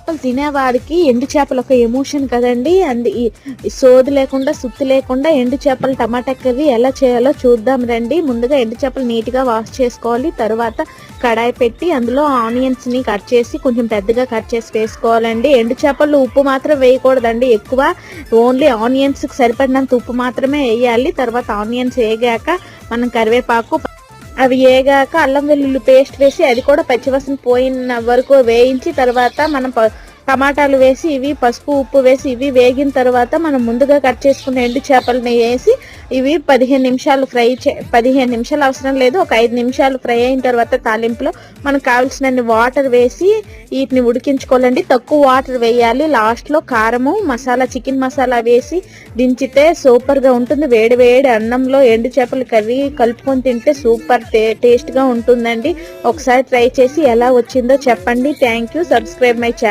చేపలు తినేవాడికి ఎండు చేపలు ఒక ఎమోషన్ కదండి. ఈ సోది లేకుండా సుత్తి లేకుండా ఎండు చేపలు టమాటా కర్రీ ఎలా చేయాలో చూద్దాం రండి. ముందుగా ఎండు చేపలు నీట్గా వాష్ చేసుకోవాలి. తర్వాత కడాయి పెట్టి అందులో ఆనియన్స్ని కట్ చేసి కొంచెం పెద్దగా కట్ చేసి వేసుకోవాలండి. ఎండు చేపలు ఉప్పు మాత్రం వేయకూడదండి ఎక్కువ, ఓన్లీ ఆనియన్స్కి సరిపడినంత ఉప్పు మాత్రమే వేయాలి. తర్వాత ఆనియన్స్ వేగాక మనం కరివేపాకు, అవి వేగాక అల్లం వెల్లుల్లి పేస్ట్ వేసి అది కూడా పచ్చివాసన పోయిన వరకు వేయించి తర్వాత మనం టమాటాలు వేసి ఇవి పసుపు ఉప్పు వేసి ఇవి వేగిన తర్వాత మనం ముందుగా కట్ చేసుకున్న ఎండు చేపలని వేసి ఇవి 15 నిమిషాలు 15 నిమిషాలు అవసరం లేదు, ఒక 5 నిమిషాలు ఫ్రై అయిన తర్వాత తాలింపులో మనకు కావాల్సినన్ని వాటర్ వేసి వీటిని ఉడికించుకోవాలండి. తక్కువ వాటర్ వేయాలి. లాస్ట్లో కారము మసాలా చికెన్ మసాలా వేసి దించితే సూపర్గా ఉంటుంది. వేడి వేడి అన్నంలో ఎండు చేపల కర్రీ కలుపుకొని తింటే సూపర్ టేస్ట్గా ఉంటుందండి. ఒకసారి ట్రై చేసి ఎలా వచ్చిందో చెప్పండి. Thank you. Subscribe my channel.